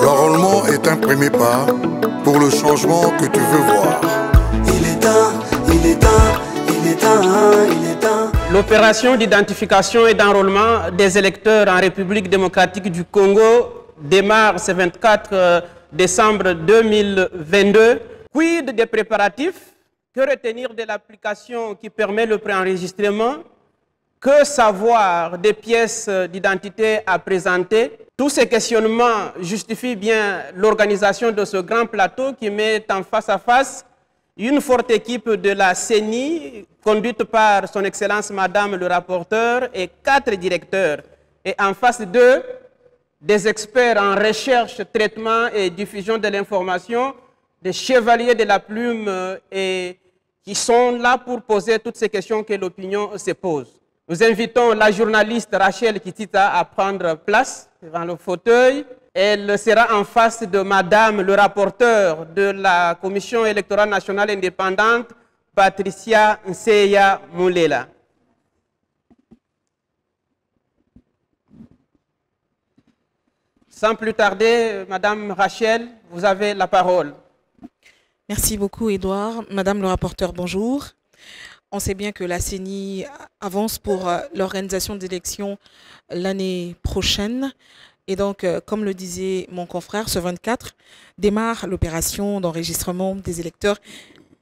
L'enrôlement est un premier pas pour le changement que tu veux voir. Il est temps, il est temps, il est temps, il est temps. L'opération d'identification et d'enrôlement des électeurs en République démocratique du Congo démarre ce 24 décembre 2022. Quid des préparatifs? Que retenir de l'application qui permet le préenregistrement? Que savoir des pièces d'identité à présenter? Tous ces questionnements justifient bien l'organisation de ce grand plateau qui met en face à face une forte équipe de la CENI, conduite par son Excellence Madame le rapporteur et 4 directeurs. Et en face d'eux, des experts en recherche, traitement et diffusion de l'information, des chevaliers de la plume et qui sont là pour poser toutes ces questions que l'opinion se pose. Nous invitons la journaliste Rachel Kitita à prendre place devant le fauteuil. Elle sera en face de Madame le rapporteur de la Commission électorale nationale indépendante, Patricia Nseya Moulela. Sans plus tarder, Madame Rachel, vous avez la parole. Merci beaucoup, Edouard. Madame le rapporteur, bonjour. On sait bien que la CENI avance pour l'organisation d'élections l'année prochaine. Et donc, comme le disait mon confrère, ce 24 démarre l'opération d'enregistrement des électeurs.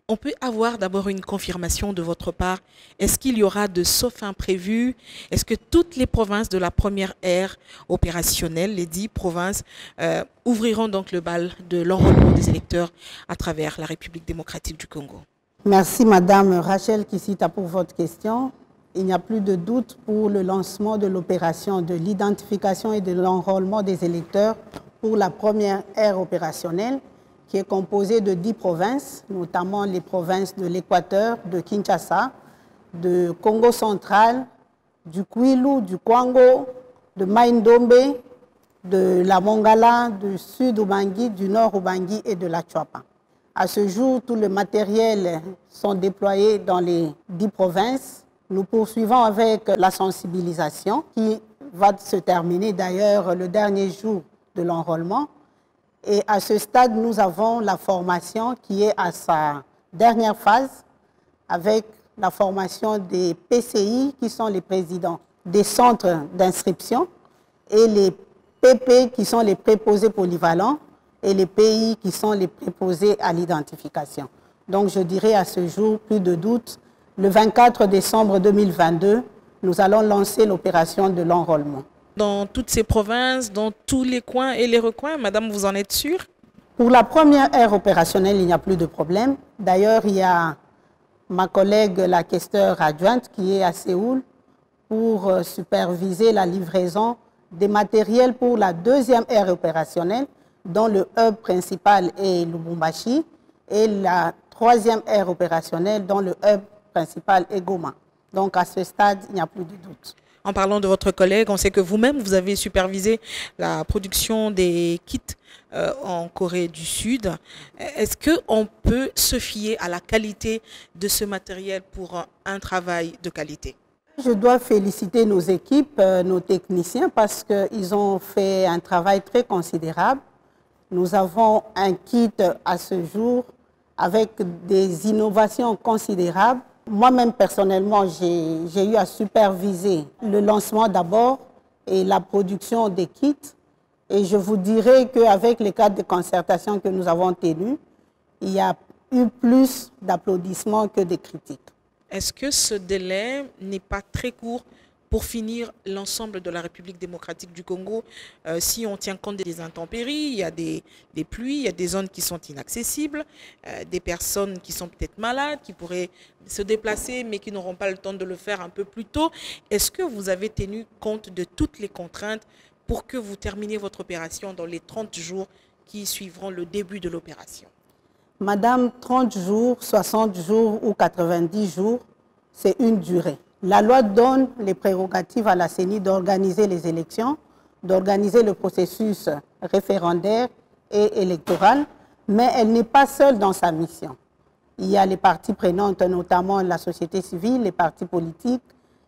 On peut avoir d'abord une confirmation de votre part. Est-ce qu'il y aura de sauf imprévus? Est-ce que toutes les provinces de la première ère opérationnelle, les 10 provinces, ouvriront donc le bal de l'enrôlement des électeurs à travers la République démocratique du Congo? Merci Madame Rachel Kisita pour votre question. Il n'y a plus de doute pour le lancement de l'opération de l'identification et de l'enrôlement des électeurs pour la première ère opérationnelle qui est composée de 10 provinces, notamment les provinces de l'Équateur, de Kinshasa, de Congo central, du Kwilu, du Kwango, de Maïndombe, de la Mongala, du sud Ubangi, du nord Ubangi et de la Chouapa. À ce jour, tout le matériel sont déployés dans les 10 provinces. Nous poursuivons avec la sensibilisation qui va se terminer d'ailleurs le dernier jour de l'enrôlement. Et à ce stade, nous avons la formation qui est à sa dernière phase avec la formation des PCI qui sont les présidents des centres d'inscription et les PP qui sont les préposés polyvalents et les pays qui sont les préposés à l'identification. Donc je dirais à ce jour, plus de doute, le 24 décembre 2022, nous allons lancer l'opération de l'enrôlement. Dans toutes ces provinces, dans tous les coins et les recoins, Madame, vous en êtes sûre? Pour la première ère opérationnelle, il n'y a plus de problème. D'ailleurs, il y a ma collègue, la questeur adjointe, qui est à Séoul pour superviser la livraison des matériels pour la deuxième ère opérationnelle, dont le hub principal est Lubumbashi, et la troisième ère opérationnelle, dont le hub principal est Goma. Donc à ce stade, il n'y a plus de doute. En parlant de votre collègue, on sait que vous-même, vous avez supervisé la production des kits en Corée du Sud. Est-ce qu'on peut se fier à la qualité de ce matériel pour un travail de qualité? Je dois féliciter nos équipes, nos techniciens, parce qu'ils ont fait un travail très considérable. Nous avons un kit à ce jour avec des innovations considérables. Moi-même, personnellement, j'ai eu à superviser le lancement d'abord et la production des kits. Et je vous dirais qu'avec les cadres de concertation que nous avons tenus, il y a eu plus d'applaudissements que de critiques. Est-ce que ce délai n'est pas très court pour finir l'ensemble de la République démocratique du Congo? Si on tient compte des intempéries, il y a des pluies, il y a des zones qui sont inaccessibles, des personnes qui sont peut-être malades, qui pourraient se déplacer mais qui n'auront pas le temps de le faire un peu plus tôt. Est-ce que vous avez tenu compte de toutes les contraintes pour que vous terminiez votre opération dans les 30 jours qui suivront le début de l'opération? Madame, 30 jours, 60 jours ou 90 jours, c'est une durée. La loi donne les prérogatives à la CENI d'organiser les élections, d'organiser le processus référendaire et électoral, mais elle n'est pas seule dans sa mission. Il y a les parties prenantes, notamment la société civile, les partis politiques,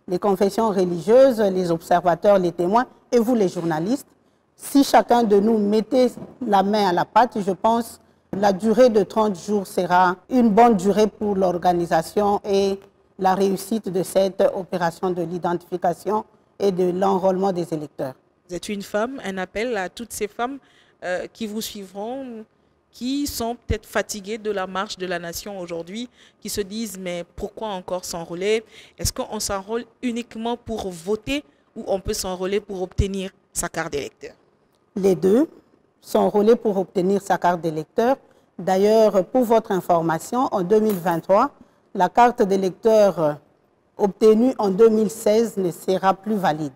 les confessions religieuses, les observateurs, les témoins et vous les journalistes. Si chacun de nous mettait la main à la pâte, je pense que la durée de 30 jours sera une bonne durée pour l'organisation et la réussite de cette opération de l'identification et de l'enrôlement des électeurs. Vous êtes une femme, un appel à toutes ces femmes qui vous suivront, qui sont peut-être fatiguées de la marche de la nation aujourd'hui, qui se disent mais pourquoi encore s'enrôler? Est-ce qu'on s'enrôle uniquement pour voter ou on peut s'enrôler pour obtenir sa carte d'électeur? Les deux s'enrôler pour obtenir sa carte d'électeur. D'ailleurs, pour votre information, en 2023, la carte d'électeur obtenue en 2016 ne sera plus valide.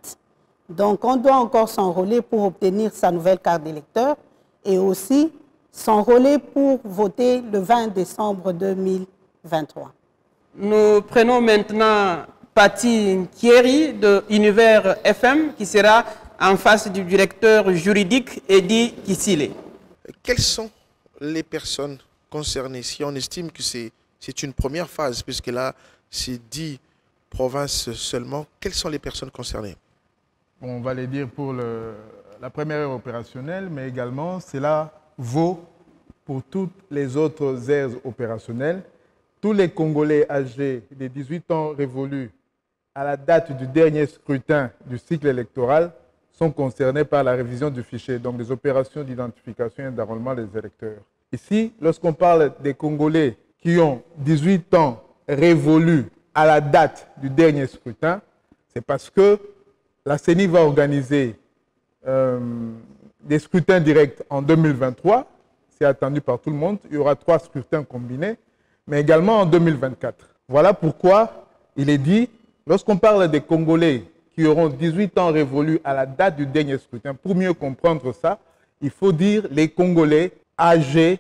Donc, on doit encore s'enrôler pour obtenir sa nouvelle carte d'électeur et aussi s'enrôler pour voter le 20 décembre 2023. Nous prenons maintenant Patty Thierry de Univers FM qui sera en face du directeur juridique Eddie Kissile. Quelles sont les personnes concernées? Si on estime que c'est une première phase, puisque là, c'est 10 provinces seulement, quelles sont les personnes concernées? Bon, on va les dire pour la première aire opérationnelle, mais également cela vaut pour toutes les autres aires opérationnelles. Tous les Congolais âgés de 18 ans révolus à la date du dernier scrutin du cycle électoral sont concernés par la révision du fichier, donc des opérations d'identification et d'enrôlement des électeurs. Ici, lorsqu'on parle des Congolais qui ont 18 ans révolus à la date du dernier scrutin, c'est parce que la CENI va organiser des scrutins directs en 2023, c'est attendu par tout le monde, il y aura 3 scrutins combinés, mais également en 2024. Voilà pourquoi il est dit, lorsqu'on parle des Congolais qui auront 18 ans révolus à la date du dernier scrutin, pour mieux comprendre ça, il faut dire les Congolais âgés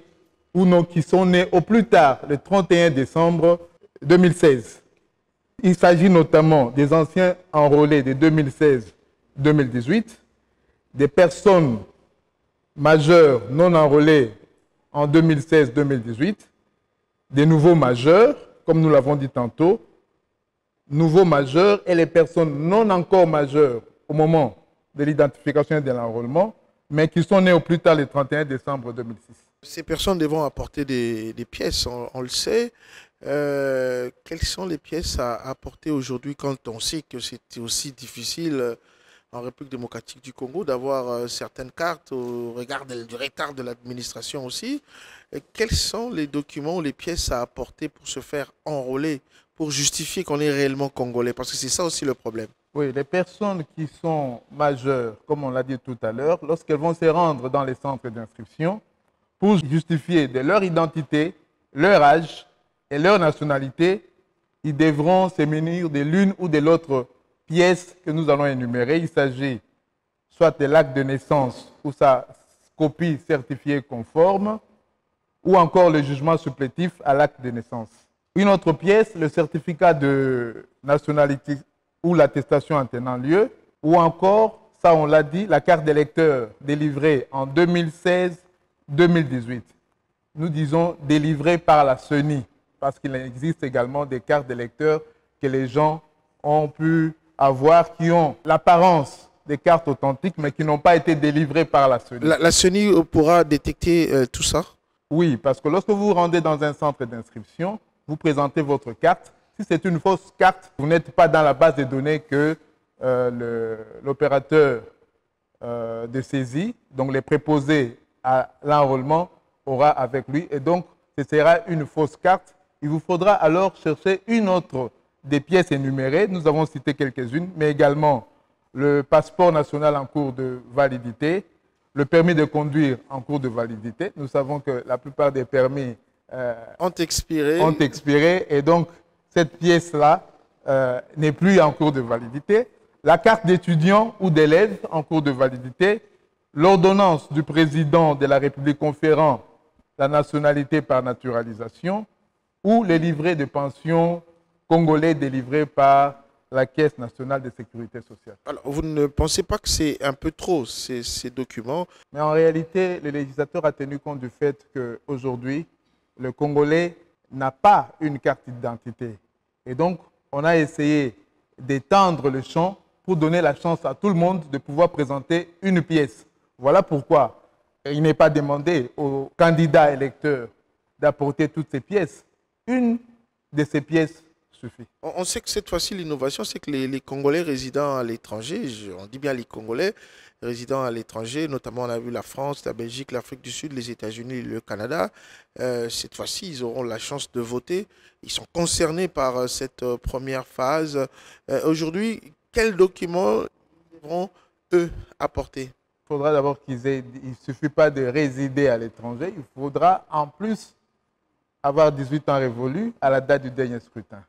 ou non qui sont nés au plus tard le 31 décembre 2016. Il s'agit notamment des anciens enrôlés de 2016-2018, des personnes majeures non enrôlées en 2016-2018, des nouveaux majeurs, comme nous l'avons dit tantôt, nouveaux majeurs et les personnes non encore majeures au moment de l'identification et de l'enrôlement, mais qui sont nées au plus tard le 31 décembre 2006. Ces personnes devront apporter des pièces, on le sait. Quelles sont les pièces à apporter aujourd'hui quand on sait que c'est aussi difficile en République démocratique du Congo d'avoir certaines cartes au regard du retard de l'administration aussi? Quels sont les documents ou les pièces à apporter pour se faire enrôler, pour justifier qu'on est réellement congolais? Parce que c'est ça aussi le problème. Oui, les personnes qui sont majeures, comme on l'a dit tout à l'heure, lorsqu'elles vont se rendre dans les centres d'inscription, pour justifier de leur identité, leur âge et leur nationalité, ils devront se munir de l'une ou de l'autre pièce que nous allons énumérer. Il s'agit soit de l'acte de naissance ou sa copie certifiée conforme, ou encore le jugement supplétif à l'acte de naissance. Une autre pièce, le certificat de nationalité ou l'attestation en tenant lieu, ou encore, ça on l'a dit, la carte d'électeur délivrée en 2016-2018. Nous disons délivrée par la CENI, parce qu'il existe également des cartes d'électeurs que les gens ont pu avoir, qui ont l'apparence des cartes authentiques, mais qui n'ont pas été délivrées par la CENI. La CENI pourra détecter tout ça? Oui, parce que lorsque vous vous rendez dans un centre d'inscription, vous présentez votre carte. Si c'est une fausse carte, vous n'êtes pas dans la base de données que l'opérateur de saisie, donc les préposés à l'enrôlement, aura avec lui. Et donc, ce sera une fausse carte. Il vous faudra alors chercher une autre des pièces énumérées. Nous avons cité quelques-unes, mais également le passeport national en cours de validité, le permis de conduire en cours de validité. Nous savons que la plupart des permis ont expiré. Et donc, cette pièce-là n'est plus en cours de validité. La carte d'étudiant ou d'élève en cours de validité, l'ordonnance du président de la République conférant la nationalité par naturalisation ou les livrets de pension congolais délivrés par la Caisse nationale de sécurité sociale. Alors, vous ne pensez pas que c'est un peu trop, ces documents? Mais en réalité, le législateur a tenu compte du fait qu'aujourd'hui, le Congolais n'a pas une carte d'identité. Et donc, on a essayé d'étendre le champ pour donner la chance à tout le monde de pouvoir présenter une pièce. Voilà pourquoi il n'est pas demandé aux candidats électeurs d'apporter toutes ces pièces. Une de ces pièces suffit. On sait que cette fois-ci, l'innovation, c'est que les Congolais résidant à l'étranger, on dit bien les Congolais résidant à l'étranger, notamment on a vu la France, la Belgique, l'Afrique du Sud, les États-Unis, le Canada, cette fois-ci, ils auront la chance de voter. Ils sont concernés par cette première phase. Aujourd'hui, quels documents devront, eux, apporter? Il faudra d'abord il ne suffit pas de résider à l'étranger, il faudra en plus avoir 18 ans révolus à la date du dernier scrutin.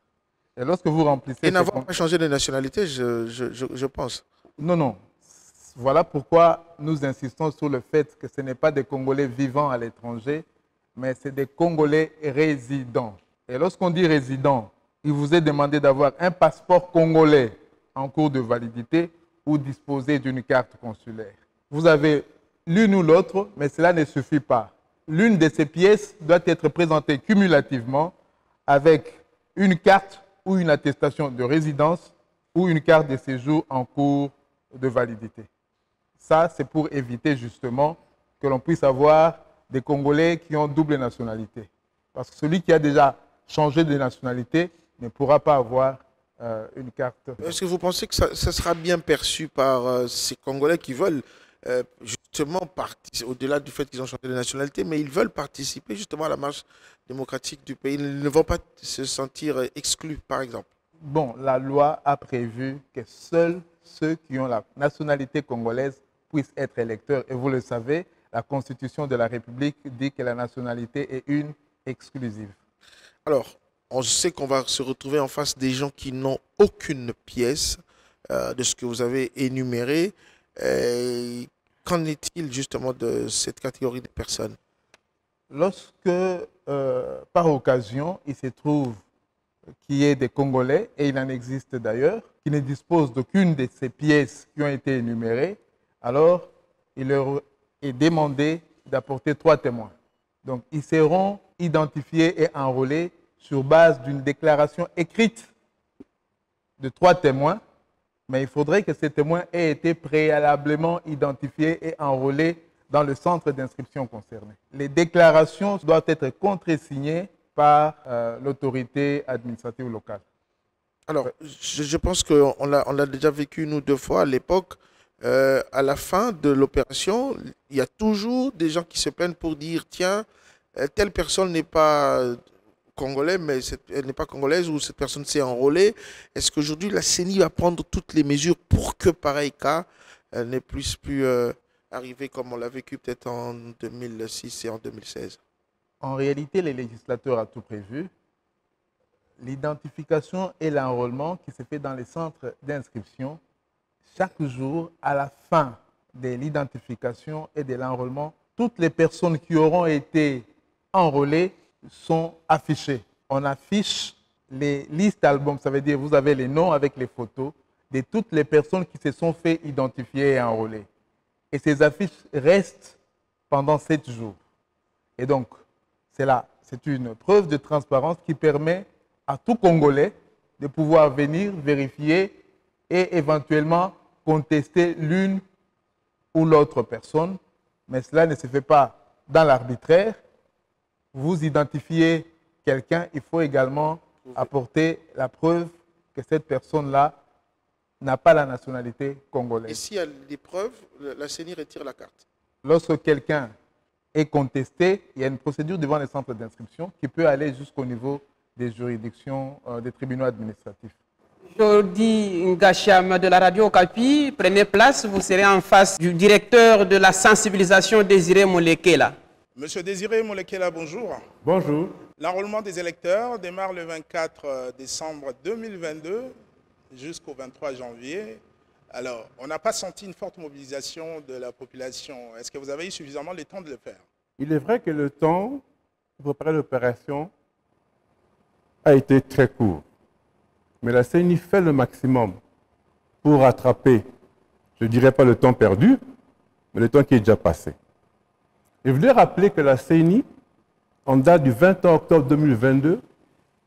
Et lorsque vous remplissez... Et n'avoir pas changé de nationalité, je pense. Non, non. Voilà pourquoi nous insistons sur le fait que ce n'est pas des Congolais vivant à l'étranger, mais c'est des Congolais résidents. Et lorsqu'on dit résident, il vous est demandé d'avoir un passeport congolais en cours de validité ou disposer d'une carte consulaire. Vous avez l'une ou l'autre, mais cela ne suffit pas. L'une de ces pièces doit être présentée cumulativement avec une carte ou une attestation de résidence ou une carte de séjour en cours de validité. Ça, c'est pour éviter justement que l'on puisse avoir des Congolais qui ont double nationalité. Parce que celui qui a déjà changé de nationalité ne pourra pas avoir une carte. Est-ce que vous pensez que ça sera bien perçu par ces Congolais qui veulent justement participer, au-delà du fait qu'ils ont changé de nationalité, mais ils veulent participer justement à la marche démocratique du pays? Ils ne vont pas se sentir exclus, par exemple. Bon, la loi a prévu que seuls ceux qui ont la nationalité congolaise puissent être électeurs. Et vous le savez, la Constitution de la République dit que la nationalité est une exclusive. Alors, on sait qu'on va se retrouver en face des gens qui n'ont aucune pièce de ce que vous avez énuméré. Qu'en est-il justement de cette catégorie de personnes? Lorsque, par occasion, il se trouve qu'il y ait des Congolais, et il en existe d'ailleurs, qui ne disposent d'aucune de ces pièces qui ont été énumérées, alors il leur est demandé d'apporter 3 témoins. Donc, ils seront identifiés et enrôlés sur base d'une déclaration écrite de 3 témoins, mais il faudrait que ces témoins aient été préalablement identifiés et enrôlés dans le centre d'inscription concerné. Les déclarations doivent être contresignées par l'autorité administrative locale. Alors, je pense qu'on l'a déjà vécu nous 2 fois à l'époque. À la fin de l'opération, il y a toujours des gens qui se plaignent pour dire « Tiens, telle personne n'est pas congolais, mais elle n'est pas congolaise ou cette personne s'est enrôlée. » Est-ce qu'aujourd'hui, la CENI va prendre toutes les mesures pour que pareil cas ne puisse plus arriver comme on l'a vécu peut-être en 2006 et en 2016? En réalité, le législateur a tout prévu. L'identification et l'enrôlement qui se fait dans les centres d'inscription, chaque jour, à la fin de l'identification et de l'enrôlement, toutes les personnes qui auront été enrôlées sont affichées. On affiche les listes albums, ça veut dire vous avez les noms avec les photos de toutes les personnes qui se sont fait identifier et enrôler. Et ces affiches restent pendant 7 jours. Et donc, c'est une preuve de transparence qui permet à tout Congolais de pouvoir venir vérifier et éventuellement contester l'une ou l'autre personne. Mais cela ne se fait pas dans l'arbitraire. Vous identifiez quelqu'un, il faut également apporter la preuve que cette personne-là n'a pas la nationalité congolaise. Et s'il y a des preuves, la CENI retire la carte? Lorsque quelqu'un est contesté, il y a une procédure devant les centres d'inscription qui peut aller jusqu'au niveau des juridictions, des tribunaux administratifs. Jordi Ngacham de la radio Okapi, prenez place, vous serez en face du directeur de la sensibilisation Désiré Molekela. Monsieur Désiré Molekela, bonjour. Bonjour. L'enrôlement des électeurs démarre le 24 décembre 2022 jusqu'au 23 janvier. Alors, on n'a pas senti une forte mobilisation de la population. Est-ce que vous avez eu suffisamment le temps de le faire? Il est vrai que le temps pour préparer l'opération a été très court. Mais la CENI fait le maximum pour rattraper, je ne dirais pas le temps perdu, mais le temps qui est déjà passé. Je voulais rappeler que la CENI, en date du 21 octobre 2022,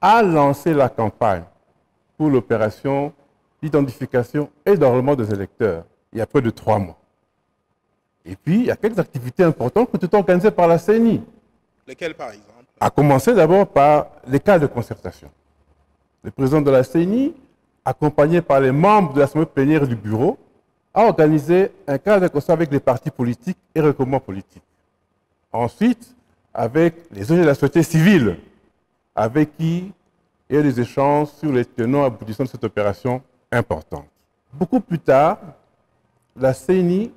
a lancé la campagne pour l'opération d'identification et d'enrôlement des électeurs, il y a près de 3 mois. Et puis, il y a quelques activités importantes qui sont organisées par la CENI. Lesquelles, par exemple? À commencer d'abord par les cadres de concertation. Le président de la CENI, accompagné par les membres de l'Assemblée plénière du bureau, a organisé un cadre de concertation avec les partis politiques et regroupements politiques. Ensuite, avec les ONG de la société civile, avec qui il y a eu des échanges sur les tenants aboutissants de cette opération importante. Beaucoup plus tard, la CENI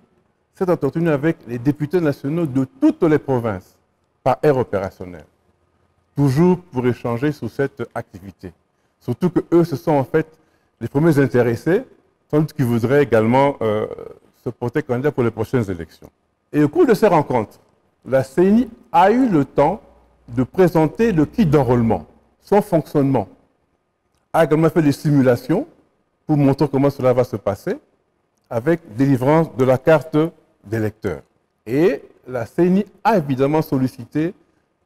s'est entretenue avec les députés nationaux de toutes les provinces par aire opérationnelle, toujours pour échanger sur cette activité. Surtout qu'eux, ce sont en fait les premiers intéressés, sans doute qui voudraient également se porter candidat pour les prochaines élections. Et au cours de ces rencontres, la CENI a eu le temps de présenter le kit d'enrôlement, son fonctionnement, a également fait des simulations pour montrer comment cela va se passer, avec délivrance de la carte d'électeur. Et la CENI a évidemment sollicité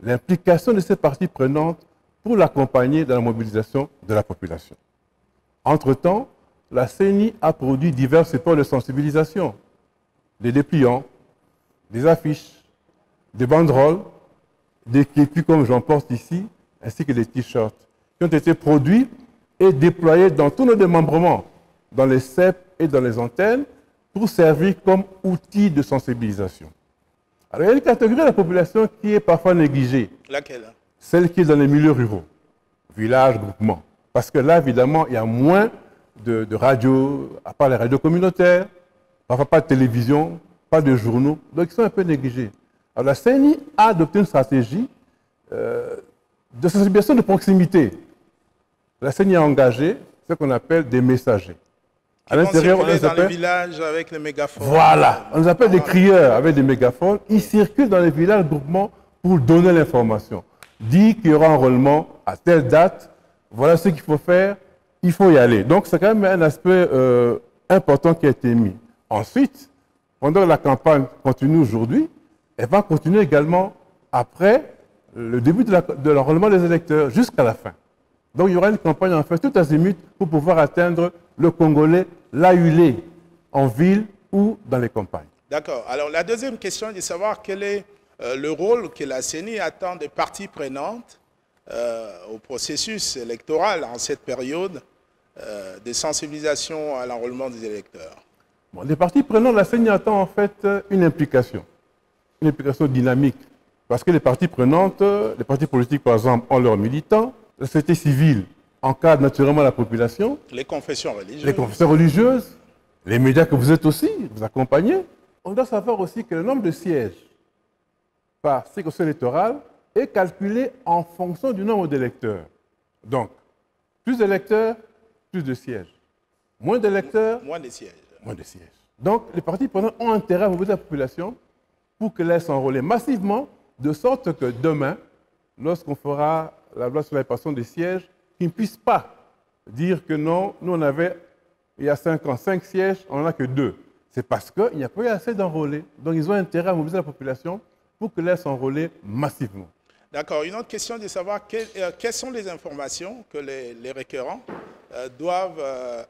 l'implication de ces parties prenantes pour l'accompagner dans la mobilisation de la population. Entre-temps, la CENI a produit divers supports de sensibilisation, des dépliants, des affiches, des banderoles, des képis comme j'en porte ici, ainsi que des t-shirts, qui ont été produits et déployés dans tous nos démembrements, dans les CEP et dans les antennes, pour servir comme outil de sensibilisation. Alors, il y a une catégorie de la population qui est parfois négligée. Laquelle? Celle qui est dans les milieux ruraux, villages, groupements. Parce que là, évidemment, il y a moins de radios, à part les radios communautaires, parfois pas de télévision, pas de journaux, donc ils sont un peu négligés. Alors, la CENI a adopté une stratégie de sensibilisation de proximité. La CENI a engagé ce qu'on appelle des messagers. À l'intérieur, on les appelle dans les villages avec les mégaphones. Voilà, on les appelle des crieurs avec des mégaphones. Ils circulent dans les villages groupements pour donner l'information. Dire qu'il y aura un enrôlement à telle date, voilà ce qu'il faut faire, il faut y aller. Donc c'est quand même un aspect important qui a été mis. Ensuite, pendant que la campagne continue aujourd'hui, elle va continuer également après le début de l'enrôlement des électeurs jusqu'à la fin. Donc il y aura une campagne en fait tout azimut pour pouvoir atteindre le Congolais là où il est, en ville ou dans les campagnes. D'accord. Alors la deuxième question est de savoir quel est le rôle que la CENI attend des parties prenantes au processus électoral en cette période de sensibilisation à l'enrôlement des électeurs. Bon, les parties prenantes, la CENI attend en fait une implication dynamique. Parce que les parties prenantes, les partis politiques par exemple, ont leurs militants, la société civile encadre naturellement la population. Les confessions religieuses. Les confessions religieuses, les médias que vous êtes aussi, vous accompagnez. On doit savoir aussi que le nombre de sièges par circonscription électorale est calculé en fonction du nombre d'électeurs. Donc, plus d'électeurs, plus de sièges. Moins d'électeurs, moins de sièges. Moins de sièges. Donc, les partis prenants ont intérêt à mobiliser la population pour qu'elle laisse s'enrôler massivement, de sorte que demain, lorsqu'on fera la loi sur la répartition des sièges, qu'ils ne puissent pas dire que non, nous on avait, il y a 5 ans, 5 sièges, on n'en a que 2. C'est parce qu'il n'y a pas eu assez d'enrôlés. Donc ils ont intérêt à mobiliser la population pour qu'elle laisse s'enrôler massivement. D'accord. Une autre question est de savoir quelles sont les informations que les requérants doivent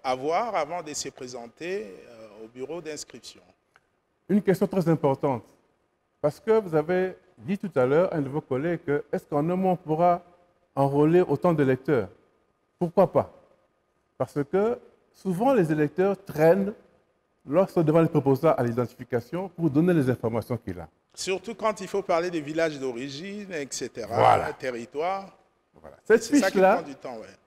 avoir avant de se présenter au bureau d'inscription. Une question très importante. Parce que vous avez dit tout à l'heure à un de vos collègues que est-ce qu'en un mois on pourra enrôler autant d'électeurs? Pourquoi pas? Parce que souvent les électeurs traînent lorsqu'on devant les proposants à l'identification pour donner les informations qu'il a. Surtout quand il faut parler des villages d'origine, etc., voilà. Territoire. Voilà. Cette fiche-là,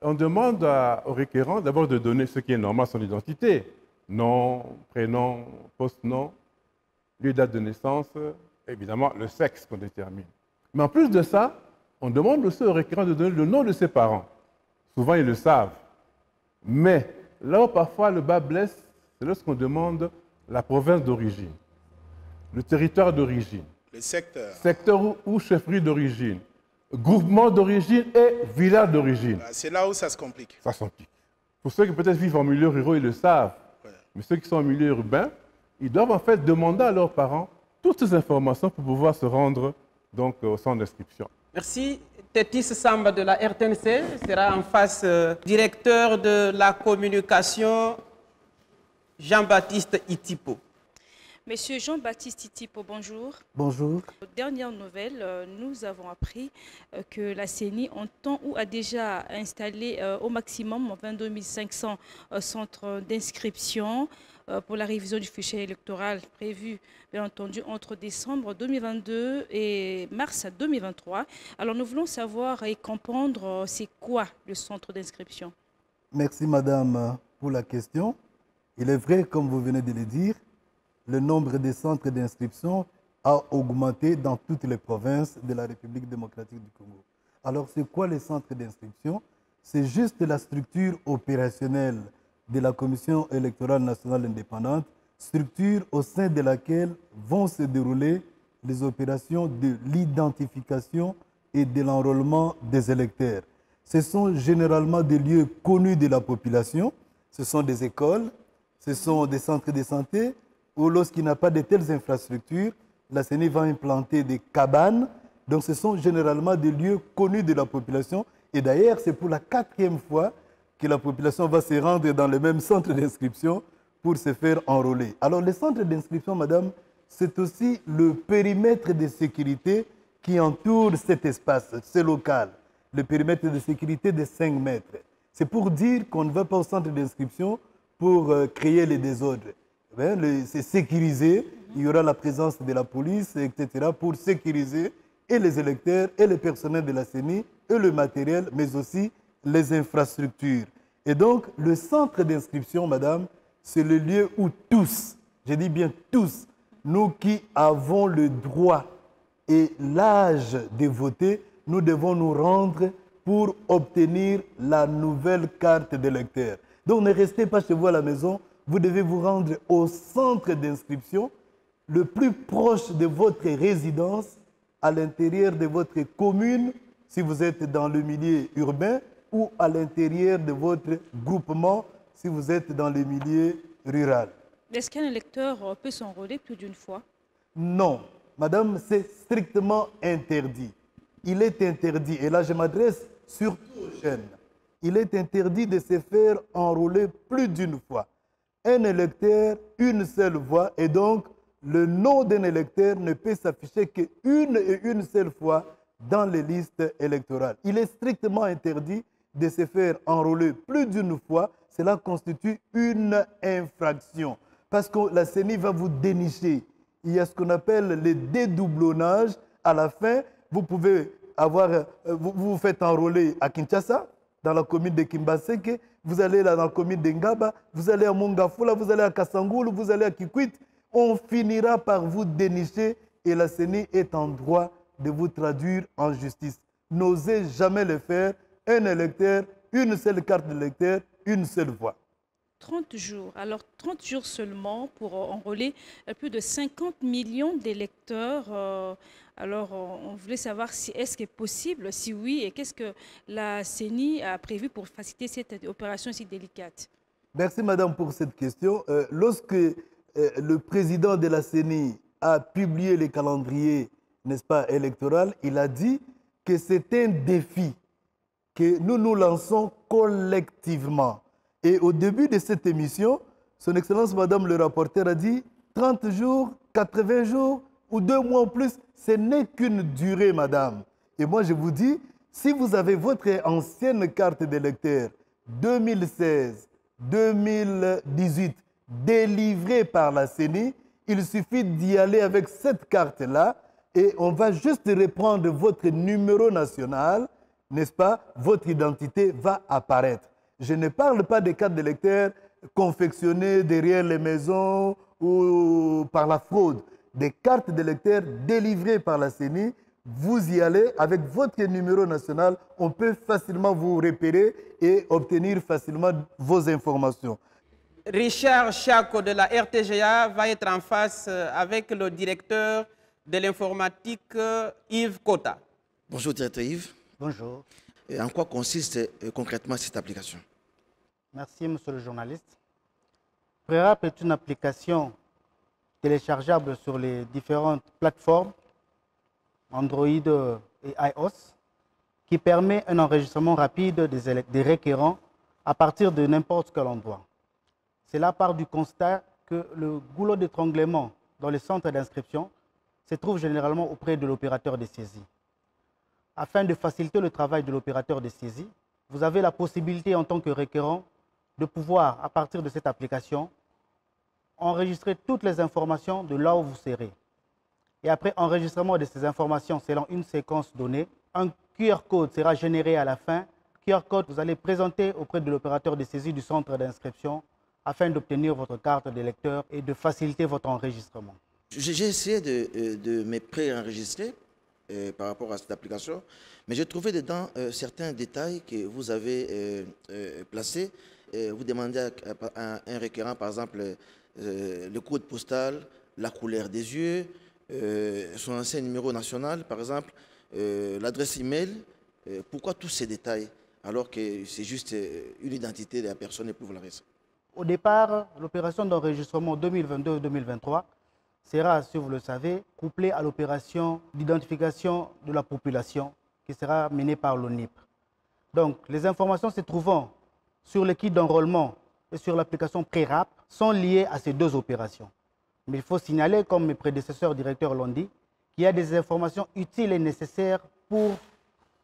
on demande au requérant d'abord de donner ce qui est normal, son identité. Nom, prénom, post-nom, lieu, date de naissance, évidemment le sexe qu'on détermine. Mais en plus de ça, on demande aussi au requérant de donner le nom de ses parents. Souvent, ils le savent. Mais là où parfois le bas blesse, c'est lorsqu'on demande la province d'origine, le territoire d'origine, le secteur, ou chefferie d'origine, groupement d'origine et village d'origine. C'est là où ça se complique. Ça se complique. Pour ceux qui peut-être vivent en milieu rural, ils le savent. Ouais. Mais ceux qui sont en milieu urbain, ils doivent en fait demander à leurs parents toutes ces informations pour pouvoir se rendre donc, au centre d'inscription. Merci. Tétis Samba de la RTNC sera en face directeur de la communication Jean-Baptiste Itipo. Monsieur Jean-Baptiste Itipo, bonjour. Bonjour. Aux dernières nouvelles, nous avons appris que la CENI entend ou a déjà installé au maximum 22 500 centres d'inscription pour la révision du fichier électoral prévu, bien entendu, entre décembre 2022 et mars 2023. Alors nous voulons savoir et comprendre c'est quoi le centre d'inscription. Merci madame pour la question. Il est vrai, comme vous venez de le dire, le nombre de centres d'inscription a augmenté dans toutes les provinces de la République démocratique du Congo. Alors, c'est quoi les centres d'inscription? C'est juste la structure opérationnelle de la Commission électorale nationale indépendante, structure au sein de laquelle vont se dérouler les opérations de l'identification et de l'enrôlement des électeurs. Ce sont généralement des lieux connus de la population, ce sont des écoles, ce sont des centres de santé, ou lorsqu'il n'y a pas de telles infrastructures, la CENI va implanter des cabanes. Donc ce sont généralement des lieux connus de la population. Et d'ailleurs, c'est pour la 4e fois que la population va se rendre dans le même centre d'inscription pour se faire enrôler. Alors les centres d'inscription, madame, c'est aussi le périmètre de sécurité qui entoure cet espace, ce local. Le périmètre de sécurité de 5 mètres. C'est pour dire qu'on ne va pas au centre d'inscription pour créer les désordres. C'est sécurisé, il y aura la présence de la police, etc. pour sécuriser et les électeurs et le personnel de la CENI et le matériel, mais aussi les infrastructures. Et donc, le centre d'inscription, madame, c'est le lieu où tous, je dis bien tous, nous qui avons le droit et l'âge de voter, nous devons nous rendre pour obtenir la nouvelle carte d'électeur. Donc, ne restez pas chez vous à la maison. Vous devez vous rendre au centre d'inscription le plus proche de votre résidence, à l'intérieur de votre commune, si vous êtes dans le milieu urbain, ou à l'intérieur de votre groupement, si vous êtes dans le milieu rural. Est-ce qu'un électeur peut s'enrôler plus d'une fois? Non, madame, c'est strictement interdit. Il est interdit, et là je m'adresse surtout aux jeunes, il est interdit de se faire enrôler plus d'une fois. Un électeur, une seule voix, et donc le nom d'un électeur ne peut s'afficher qu'une seule fois dans les listes électorales. Il est strictement interdit de se faire enrôler plus d'une fois. Cela constitue une infraction parce que la CENI va vous dénicher. Il y a ce qu'on appelle le dédoublonnage. À la fin, vous pouvez avoir, vous vous faites enrôler à Kinshasa, dans la commune de Kimbaseke, vous allez là dans la commune de Ngaba, vous allez à Mongafula, vous allez à Kassangoul, vous allez à Kikwit. On finira par vous dénicher et la CENI est en droit de vous traduire en justice. N'osez jamais le faire. Un électeur, une seule carte d'électeur, une seule voix. 30 jours. Alors 30 jours seulement pour enrôler plus de 50 millions d'électeurs. Alors, on voulait savoir si est-ce que c'est possible, si oui, et qu'est-ce que la CENI a prévu pour faciliter cette opération si délicate? Merci, madame, pour cette question. Lorsque le président de la CENI a publié le calendrier, n'est-ce pas, électoral, il a dit que c'est un défi que nous nous lançons collectivement. Et au début de cette émission, son Excellence, madame le rapporteur, a dit 30 jours, 80 jours ou 2 mois en plus. Ce n'est qu'une durée, madame. Et moi, je vous dis, si vous avez votre ancienne carte d'électeur 2016-2018 délivrée par la CENI, il suffit d'y aller avec cette carte-là et on va juste reprendre votre numéro national, n'est-ce pas? Votre identité va apparaître. Je ne parle pas des cartes d'électeurs confectionnées derrière les maisons ou par la fraude. Des cartes d'électeurs délivrées par la CENI, vous y allez avec votre numéro national, on peut facilement vous repérer et obtenir facilement vos informations. Richard Chako de la RTGA va être en face avec le directeur de l'informatique Yves Kota. Bonjour directeur Yves. Bonjour. Et en quoi consiste concrètement cette application? Merci monsieur le journaliste. PRERAP est une application téléchargeable sur les différentes plateformes Android et IOS, qui permet un enregistrement rapide des requérants à partir de n'importe quel endroit. Cela part du constat que le goulot d'étranglement dans les centres d'inscription se trouve généralement auprès de l'opérateur de saisie. Afin de faciliter le travail de l'opérateur de saisie, vous avez la possibilité en tant que requérant de pouvoir, à partir de cette application, enregistrer toutes les informations de là où vous serez. Et après enregistrement de ces informations selon une séquence donnée, un QR code sera généré à la fin. QR code, vous allez présenter auprès de l'opérateur de saisie du centre d'inscription afin d'obtenir votre carte d'électeur et de faciliter votre enregistrement. J'ai essayé de me pré-enregistrer par rapport à cette application, mais j'ai trouvé dedans certains détails que vous avez placés. Vous demandez à un requérant, par exemple, le code postal, la couleur des yeux, son ancien numéro national, par exemple, l'adresse email. Pourquoi tous ces détails alors que c'est juste une identité de la personne et pour la reste? Au départ, l'opération d'enregistrement 2022-2023 sera, si vous le savez, couplée à l'opération d'identification de la population qui sera menée par l'ONIP. Donc, les informations se trouvant sur le kit d'enrôlement et sur l'application Prérap sont liées à ces deux opérations. Mais il faut signaler, comme mes prédécesseurs directeurs l'ont dit, qu'il y a des informations utiles et nécessaires pour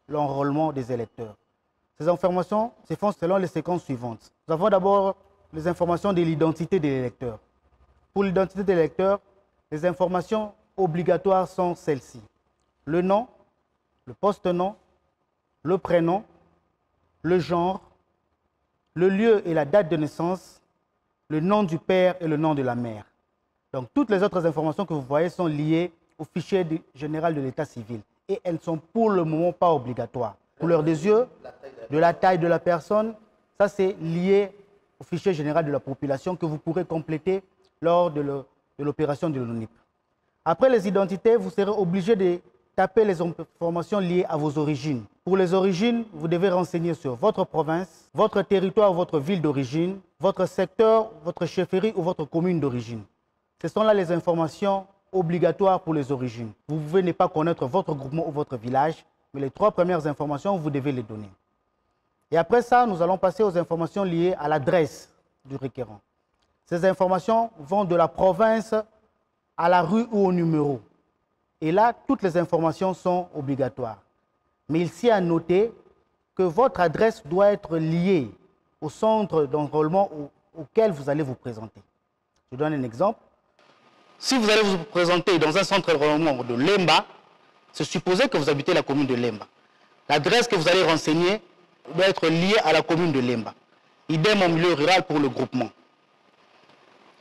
l'enrôlement des électeurs. Ces informations se font selon les séquences suivantes. Nous avons d'abord les informations de l'identité de l'électeur. Pour l'identité de l'électeur, les informations obligatoires sont celles-ci. Le nom, le poste-nom, le prénom, le genre, le lieu et la date de naissance, le nom du père et le nom de la mère. Donc toutes les autres informations que vous voyez sont liées au fichier général de l'état civil et elles ne sont pour le moment pas obligatoires. Couleur des yeux, de la taille de la personne, ça c'est lié au fichier général de la population que vous pourrez compléter lors de l'opération de l'ONIP. Après les identités, vous serez obligé de taper les informations liées à vos origines. Pour les origines, vous devez renseigner sur votre province, votre territoire, votre ville d'origine, votre secteur, votre chefferie ou votre commune d'origine. Ce sont là les informations obligatoires pour les origines. Vous pouvez ne pas connaître votre groupement ou votre village, mais les 3 premières informations, vous devez les donner. Et après ça, nous allons passer aux informations liées à l'adresse du requérant. Ces informations vont de la province à la rue ou au numéro. Et là, toutes les informations sont obligatoires. Mais il s'y a noté que votre adresse doit être liée au centre d'enrôlement auquel vous allez vous présenter. Je donne un exemple. Si vous allez vous présenter dans un centre d'enrôlement de Lemba, c'est supposé que vous habitez la commune de Lemba. L'adresse que vous allez renseigner doit être liée à la commune de Lemba. Idem en milieu rural pour le groupement.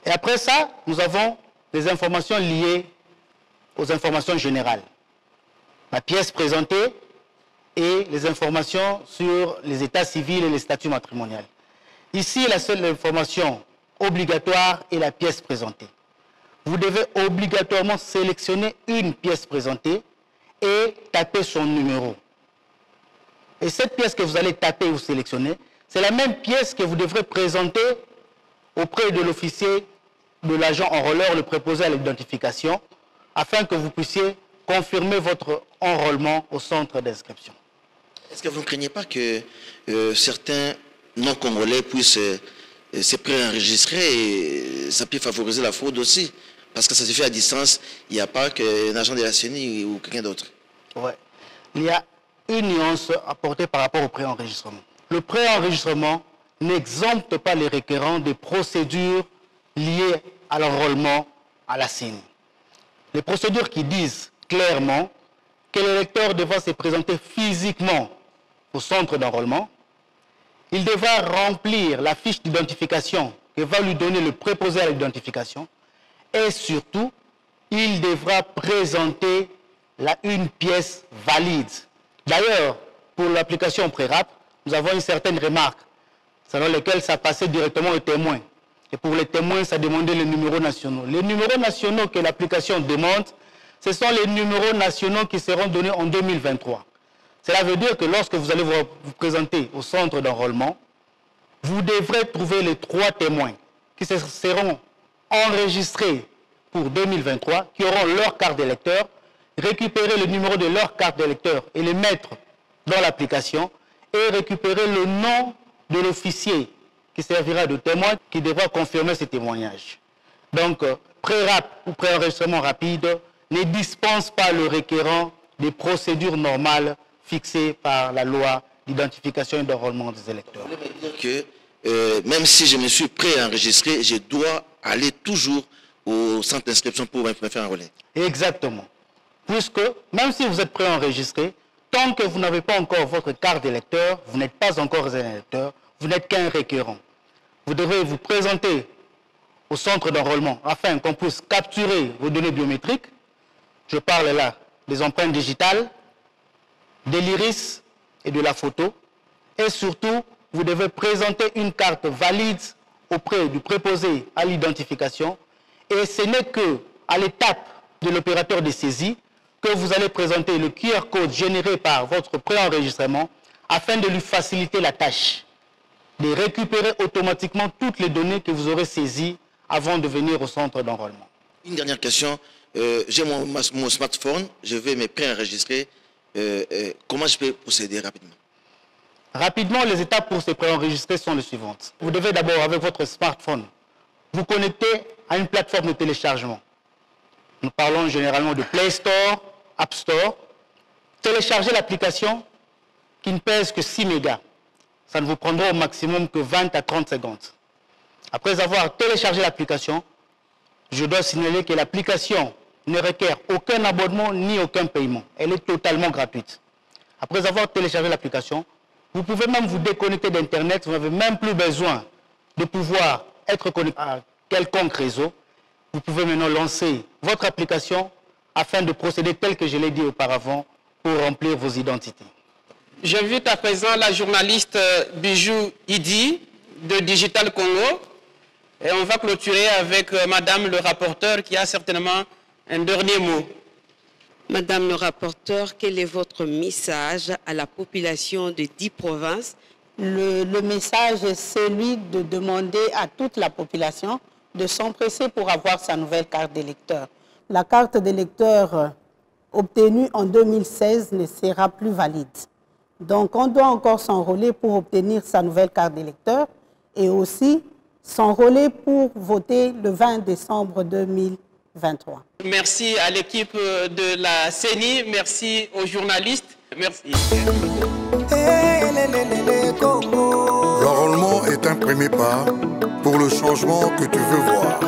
Et après ça, nous avons des informations liées aux informations générales. La pièce présentée et les informations sur les états civils et les statuts matrimoniaux. Ici, la seule information obligatoire est la pièce présentée. Vous devez obligatoirement sélectionner une pièce présentée et taper son numéro. Et cette pièce que vous allez taper ou sélectionner, c'est la même pièce que vous devrez présenter auprès de l'officier de l'agent enrôleur, le préposé à l'identification, afin que vous puissiez confirmer votre enrôlement au centre d'inscription. Est-ce que vous ne craignez pas que certains non-congolais puissent se préenregistrer et ça peut favoriser la fraude aussi? Parce que ça se fait à distance, il n'y a pas qu'un agent de la CENI ou quelqu'un d'autre. Oui. Il y a une nuance apportée par rapport au préenregistrement. Le préenregistrement n'exempte pas les requérants des procédures liées à l'enrôlement à la CENI. Les procédures qui disent clairement que l'électeur devra se présenter physiquement au centre d'enrôlement, il devra remplir la fiche d'identification que va lui donner le préposé à l'identification et surtout, il devra présenter une pièce valide. D'ailleurs, pour l'application Prérap, nous avons une certaine remarque selon laquelle ça passait directement aux témoins. Et pour les témoins, ça demandait les numéros nationaux. Les numéros nationaux que l'application demande, ce sont les numéros nationaux qui seront donnés en 2023. Cela veut dire que lorsque vous allez vous présenter au centre d'enrôlement, vous devrez trouver les 3 témoins qui seront enregistrés pour 2023, qui auront leur carte d'électeur récupérer le numéro de leur carte d'électeur et le mettre dans l'application et récupérer le nom de l'officier qui servira de témoin qui devra confirmer ce témoignage. Donc, pré-rap ou pré-enregistrement rapide ne dispense pas le requérant des procédures normales fixées par la loi d'identification et d'enrôlement des électeurs. Vous voulez me dire que même si je me suis pré-enregistré, je dois aller toujours au centre d'inscription pour me faire enrôler? Exactement. Puisque même si vous êtes pré-enregistré, tant que vous n'avez pas encore votre carte d'électeur, vous n'êtes pas encore un électeur, vous n'êtes qu'un requérant. Vous devez vous présenter au centre d'enrôlement afin qu'on puisse capturer vos données biométriques. Je parle là des empreintes digitales, de l'iris et de la photo. Et surtout, vous devez présenter une carte valide auprès du préposé à l'identification. Et ce n'est qu'à l'étape de l'opérateur de saisie que vous allez présenter le QR code généré par votre préenregistrement afin de lui faciliter la tâche de récupérer automatiquement toutes les données que vous aurez saisies avant de venir au centre d'enrôlement. Une dernière question. J'ai mon smartphone, je vais me préenregistrer. Comment je peux procéder rapidement? Rapidement, les étapes pour se préenregistrer sont les suivantes. Vous devez d'abord, avec votre smartphone, vous connecter à une plateforme de téléchargement. Nous parlons généralement de Play Store, App Store. Téléchargez l'application qui ne pèse que 6 mégas. Ça ne vous prendra au maximum que 20 à 30 secondes. Après avoir téléchargé l'application, je dois signaler que l'application ne requiert aucun abonnement ni aucun paiement. Elle est totalement gratuite. Après avoir téléchargé l'application, vous pouvez même vous déconnecter d'Internet. Vous n'avez même plus besoin de pouvoir être connecté à quelconque réseau. Vous pouvez maintenant lancer votre application afin de procéder tel que je l'ai dit auparavant pour remplir vos identités. J'invite à présent la journaliste Bijou Idi de Digital Congo et on va clôturer avec Madame le rapporteur qui a certainement un dernier mot. Madame le rapporteur, quel est votre message à la population de 10 provinces? Le message est celui de demander à toute la population de s'empresser pour avoir sa nouvelle carte d'électeur. La carte d'électeur obtenue en 2016 ne sera plus valide. Donc on doit encore s'enrôler pour obtenir sa nouvelle carte d'électeur et aussi s'enrôler pour voter le 20 décembre 2023. Merci à l'équipe de la CENI, merci aux journalistes, merci. L'enrôlement est un premier pas pour le changement que tu veux voir.